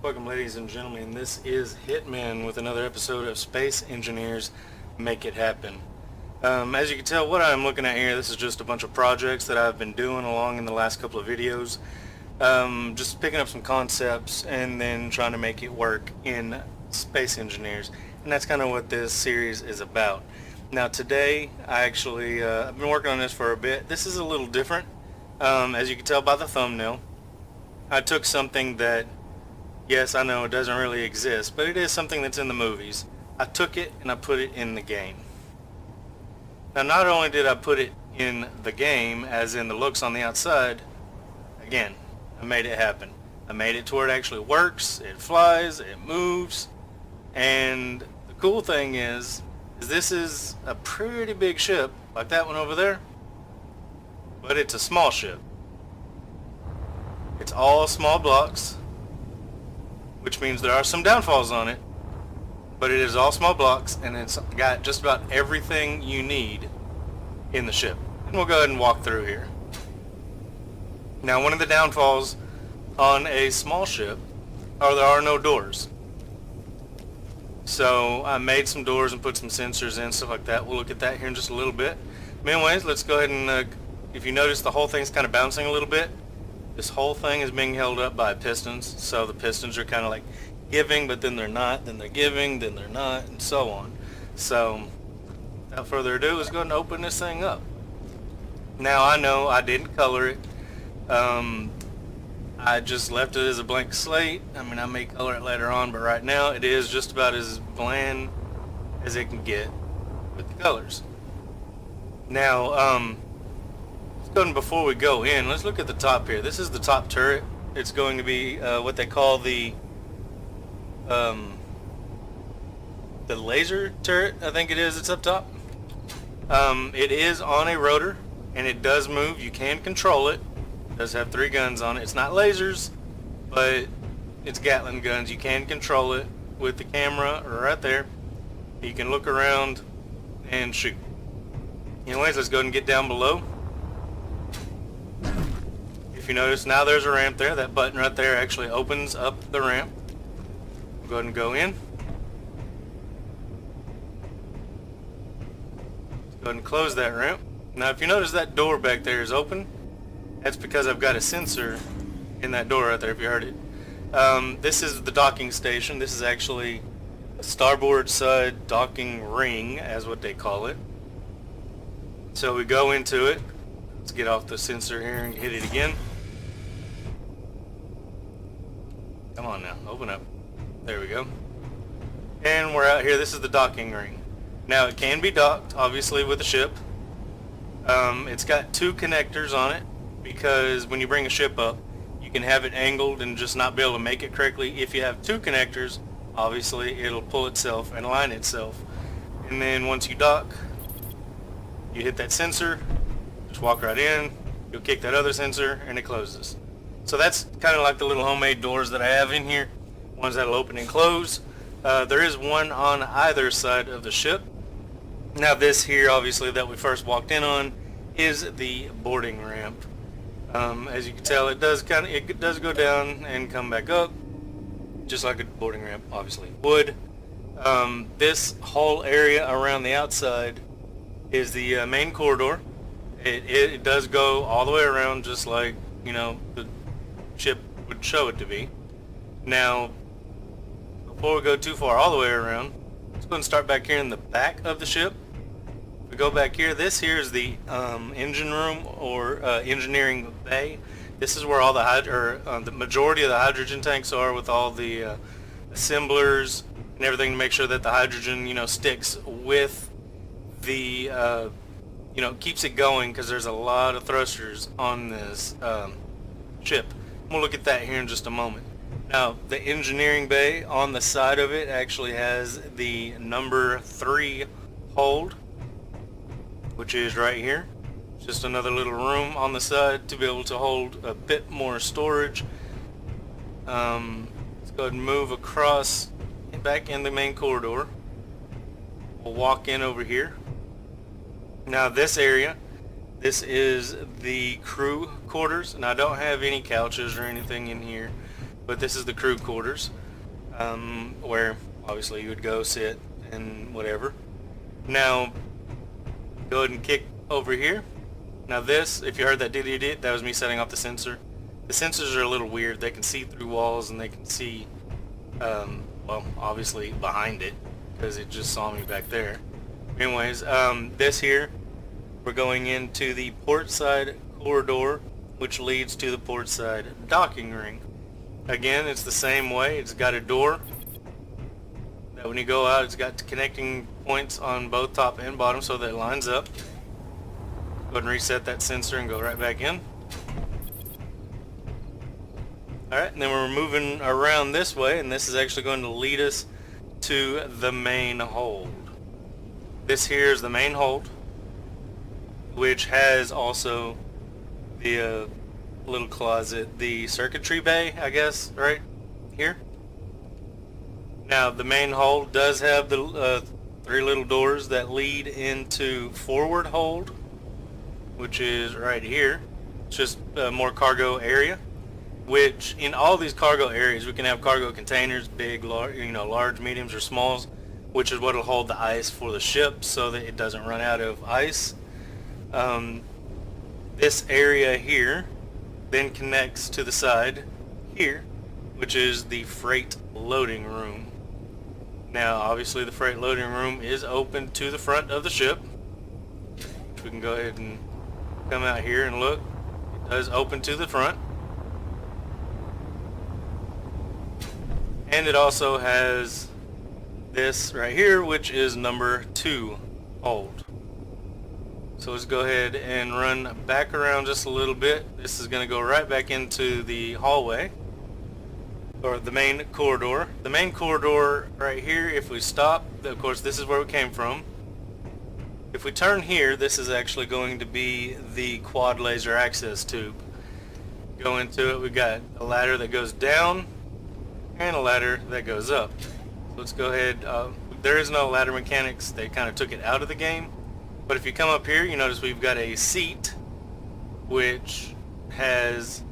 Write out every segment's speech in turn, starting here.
Welcome, ladies and gentlemen. This is Hitman with another episode of Space Engineers Make It Happen. As you can tell, what I'm looking at here, this is just a bunch of projects that I've been doing along in the last couple of videos. Just picking up some concepts and then trying to make it work in Space Engineers. And that's kind of what this series is about. Now today, I've been working on this for a bit. This is a little different. As you can tell by the thumbnail, I took something that, yes, I know it doesn't really exist, but it is something that's in the movies. I took it and I put it in the game. Now, not only did I put it in the game, as in the looks on the outside, again, I made it happen. I made it to where it actually works, it flies, it moves, and the cool thing is this is a pretty big ship, like that one over there, but it's a small ship. It's all small blocks, which means there are some downfalls on it, but it is all small blocks and it's got just about everything you need in the ship. And we'll go ahead and walk through here. Now, one of the downfalls on a small ship are there are no doors. So I made some doors and put some sensors in, stuff like that. We'll look at that here in just a little bit. But anyways, let's go ahead and, if you notice, the whole thing's kind of bouncing a little bit. This whole thing is being held up by pistons, so the pistons are kind of like giving, but then they're not, then they're giving, then they're not, and so on. So, without further ado, let's go ahead and open this thing up. Now, I know I didn't color it. I just left it as a blank slate. I mean, I may color it later on, but right now it is just about as bland as it can get with the colors. Now, before we go in, let's look at the top here. This is the top turret. It's going to be what they call the laser turret, I think it is. It's up top. It is on a rotor, and it does move. You can control it. It does have 3 guns on it. It's not lasers, but it's Gatling guns. You can control it with the camera right there. You can look around and shoot. Anyways, let's go ahead and get down below. If you notice, now there's a ramp there. That button right there actually opens up the ramp. We'll go ahead and go in. Let's go ahead and close that ramp. Now, if you notice that door back there is open, that's because I've got a sensor in that door right there, if you heard it. This is the docking station. This is actually a starboard side docking ring, as what they call it. So we go into it. Let's get off the sensor here and hit it again. Come on now, open up. There we go. And we're out here. This is the docking ring. Now, it can be docked, obviously, with a ship. It's got 2 connectors on it, because when you bring a ship up, you can have it angled and just not be able to make it correctly. If you have 2 connectors, obviously, it'll pull itself and align itself. And then once you dock, you hit that sensor, just walk right in, you'll kick that other sensor, and it closes. So that's kind of like the little homemade doors that I have in here, ones that'll open and close. There is one on either side of the ship. Now this here, obviously, that we first walked in on, is the boarding ramp. As you can tell, it does go down and come back up, just like a boarding ramp obviously would. This whole area around the outside is the main corridor. It does go all the way around, just like, you know, the ship would show it to be. Now, before we go too far all the way around, let's go and start back here in the back of the ship. If we go back here, this here is the engine room, or engineering bay. This is where all the majority of the hydrogen tanks are, with all the assemblers and everything to make sure that the hydrogen, you know, sticks with the you know, keeps it going, because there's a lot of thrusters on this ship. We'll look at that here in just a moment. Now, the engineering bay on the side of it actually has the number 3 hold, which is right here. It's just another little room on the side to be able to hold a bit more storage. Let's go ahead and move across back in the main corridor. We'll walk in over here. Now this area, this is the crew quarters, and I don't have any couches or anything in here. but this is the crew quarters, where obviously you would go sit and whatever. Now, go ahead and kick over here. Now this, if you heard that did, that was me setting off the sensor. The sensors are a little weird. They can see through walls and they can see, well, obviously behind it, because it just saw me back there. Anyways, this here, we're going into the port side corridor, which leads to the port side docking ring. Again, it's the same way. It's got a door that when you go out, it's got connecting points on both top and bottom so that it lines up. Go ahead and reset that sensor and go right back in. Alright, and then we're moving around this way, and this is actually going to lead us to the main hold. This here is the main hold, which has also the little closet, the circuitry bay, I guess, right here. Now, the main hold does have the 3 little doors that lead into forward hold, which is right here. It's just more cargo area, which in all these cargo areas, we can have cargo containers, big, large, large, mediums, or smalls, which is what will hold the ice for the ship so that it doesn't run out of ice. This area here then connects to the side here, which is the freight loading room. Now, obviously, the freight loading room is open to the front of the ship. We can go ahead and come out here and look. It does open to the front. And it also has this right here, which is number 2 hold. So let's go ahead and run back around just a little bit. This is going to go right back into the hallway, or the main corridor. The main corridor right here, if we stop, of course this is where we came from. If we turn here, this is actually going to be the quad laser access tube. Go into it, we got a ladder that goes down and a ladder that goes up. So let's go ahead, there is no ladder mechanics, they kind of took it out of the game. But if you come up here, you notice we've got a seat, which has,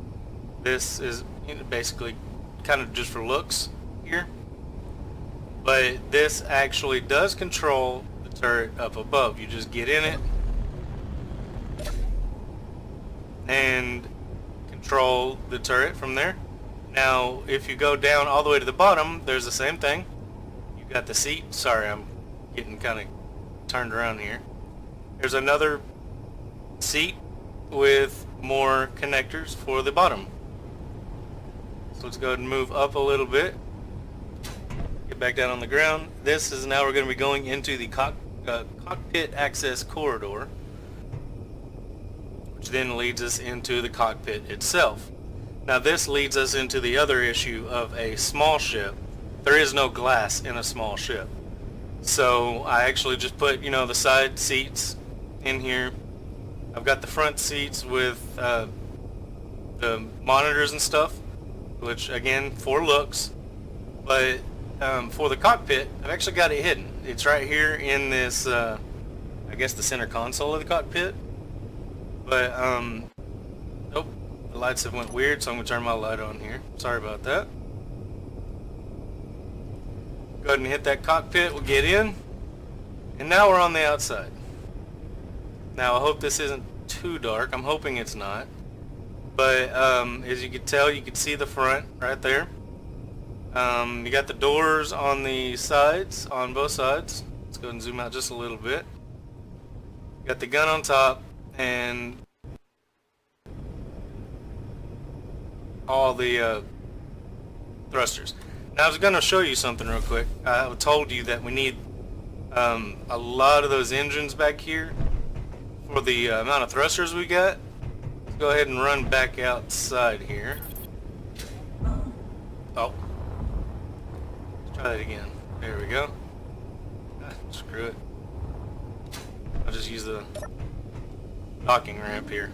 this is basically kind of just for looks here. But this actually does control the turret up above. You just get in it and control the turret from there. Now, if you go down all the way to the bottom, there's the same thing. You've got the seat. Sorry, I'm getting kind of turned around here. There's another seat with more connectors for the bottom. So let's go ahead and move up a little bit. Get back down on the ground. This is now we're going to be going into the cockpit access corridor, which then leads us into the cockpit itself. Now this leads us into the other issue of a small ship. There is no glass in a small ship. So I actually just put, the side seats in here. I've got the front seats with the monitors and stuff, which again, for looks. But for the cockpit, I've actually got it hidden. It's right here in this, I guess the center console of the cockpit. But, nope, the lights have went weird, so I'm going to turn my light on here. Sorry about that. Go ahead and hit that cockpit, we'll get in. And now we're on the outside. Now I hope this isn't too dark, I'm hoping it's not. But as you can tell, you can see the front right there. You got the doors on the sides, on both sides. Let's go ahead and zoom out just a little bit. Got the gun on top and all the thrusters. Now I was going to show you something real quick. I told you that we need a lot of those engines back here for the amount of thrusters we got. Let's go ahead and run back outside here. Oh. Let's try that again. There we go. Screw it. I'll just use the docking ramp here.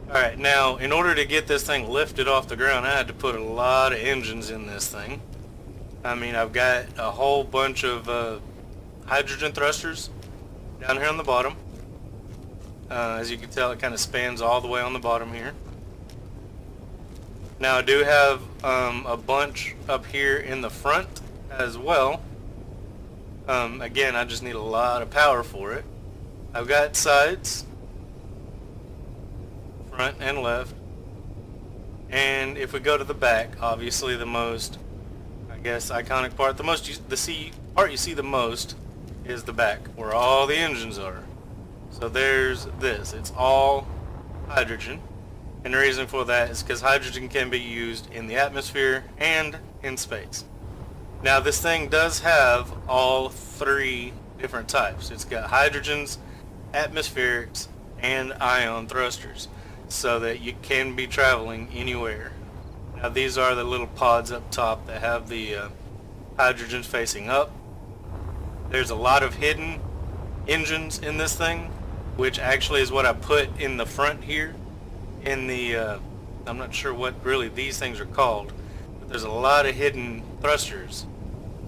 Alright, now in order to get this thing lifted off the ground, I had to put a lot of engines in this thing. I mean, I've got a whole bunch of hydrogen thrusters down here on the bottom. As you can tell, it kind of spans all the way on the bottom here. Now I do have a bunch up here in the front as well. Again, I just need a lot of power for it. I've got sides, front and left. And if we go to the back, obviously the most, I guess, iconic part, part you see the most is the back, where all the engines are. So there's this. It's all hydrogen. And the reason for that is because hydrogen can be used in the atmosphere and in space. Now this thing does have all three different types. It's got hydrogens, atmospherics, and ion thrusters, so that you can be traveling anywhere. Now these are the little pods up top that have the hydrogens facing up. There's a lot of hidden engines in this thing, which actually is what I put in the front here. In the, I'm not sure what really these things are called, but there's a lot of hidden thrusters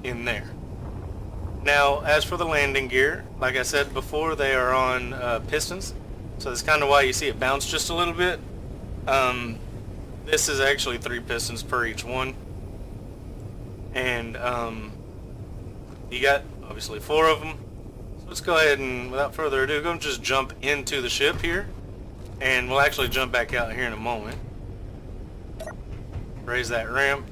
in there. Now, as for the landing gear, like I said before, they are on pistons, so that's kind of why you see it bounce just a little bit. This is actually 3 pistons per each one, and you got obviously 4 of them. So let's go ahead and, without further ado, go and just jump into the ship here. And we'll actually jump back out here in a moment. Raise that ramp.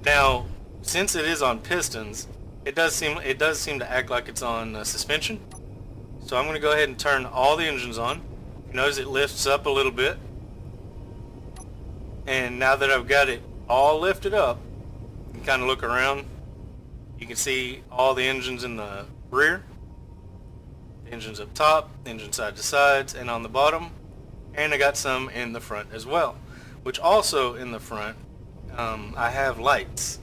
Now, since it is on pistons, it does seem to act like it's on suspension. So I'm going to go ahead and turn all the engines on. You notice it lifts up a little bit. And now that I've got it all lifted up, you can kind of look around. You can see all the engines in the rear. Engines up top, engine side to sides, and on the bottom, and I got some in the front as well, which also in the front I have lights,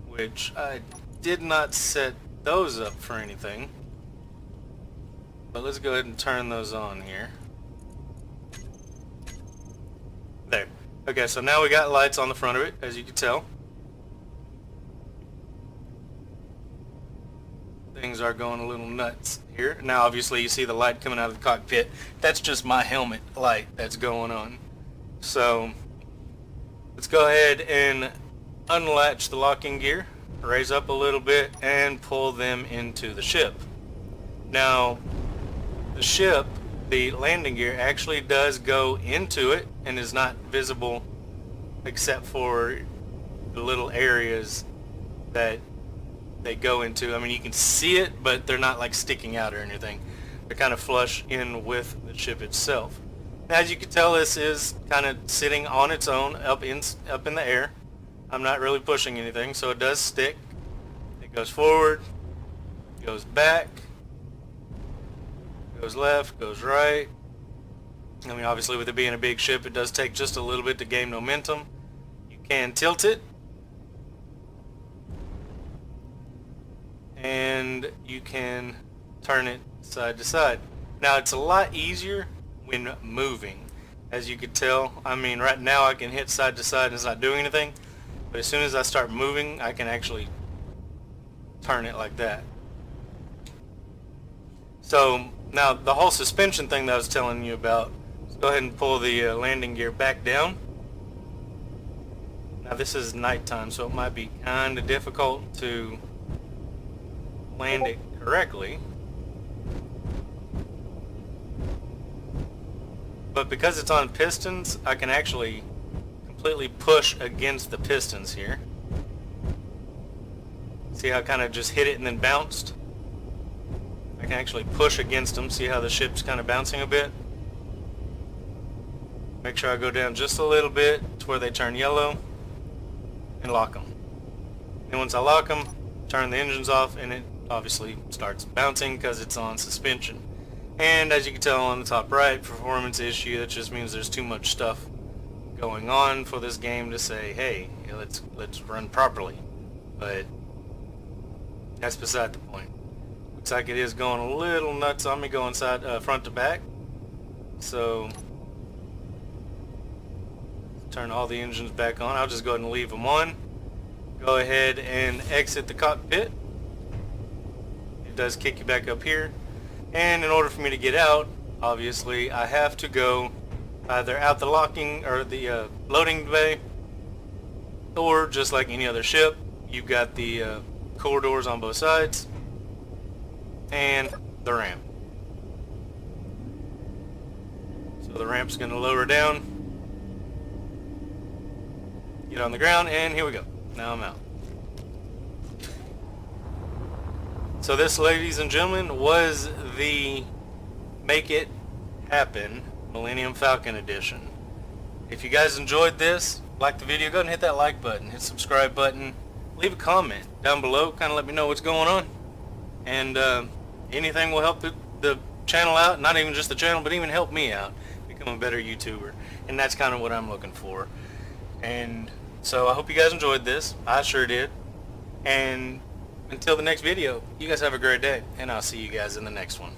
which I did not set those up for anything, but let's go ahead and turn those on here. There. Okay, so now we got lights on the front of it, as you can tell. Things are going a little nuts here. Now obviously you see the light coming out of the cockpit. That's just my helmet light that's going on. So let's go ahead and unlatch the locking gear, raise up a little bit, and pull them into the ship. Now the ship, the landing gear actually does go into it and is not visible except for the little areas that they go into. I mean, you can see it, but they're not like sticking out or anything. They're kind of flush in with the ship itself. Now, as you can tell, this is kind of sitting on its own up in the air. I'm not really pushing anything, so it does stick. It goes forward, goes back, goes left, goes right. I mean, obviously with it being a big ship, it does take just a little bit to gain momentum. You can tilt it, and you can turn it side to side. Now it's a lot easier when moving, as you could tell. I mean, right now I can hit side to side and it's not doing anything, but as soon as I start moving, I can actually turn it like that. So now the whole suspension thing that I was telling you about, let's go ahead and pull the landing gear back down. Now this is nighttime, so it might be kind of difficult to land it correctly, but because it's on pistons, I can actually completely push against the pistons here. See how I kind of just hit it and then bounced? I can actually push against them. See how the ship's kind of bouncing a bit? Make sure I go down just a little bit to where they turn yellow and lock them. And once I lock them, turn the engines off, and it obviously starts bouncing because it's on suspension. And as you can tell on the top right, performance issue, that just means there's too much stuff going on for this game to say, hey, you know, let's run properly. But that's beside the point. Looks like it is going a little nuts on me going front to back. So turn all the engines back on. I'll just go ahead and leave them on. Go ahead and exit the cockpit. it does kick you back up here. And in order for me to get out, obviously I have to go either out the locking or the loading bay, or just like any other ship, you've got the corridors on both sides and the ramp. So the ramp's going to lower down, get on the ground, and here we go. Now I'm out. So this, ladies and gentlemen, was the Make It Happen Millennium Falcon edition. If you guys enjoyed this, like the video, go ahead and hit that like button, hit subscribe button, leave a comment down below, kind of let me know what's going on. And anything will help the channel out, not even just the channel, but even help me out, become a better YouTuber. And that's kind of what I'm looking for. And so I hope you guys enjoyed this. I sure did. And until the next video, you guys have a great day, and I'll see you guys in the next one.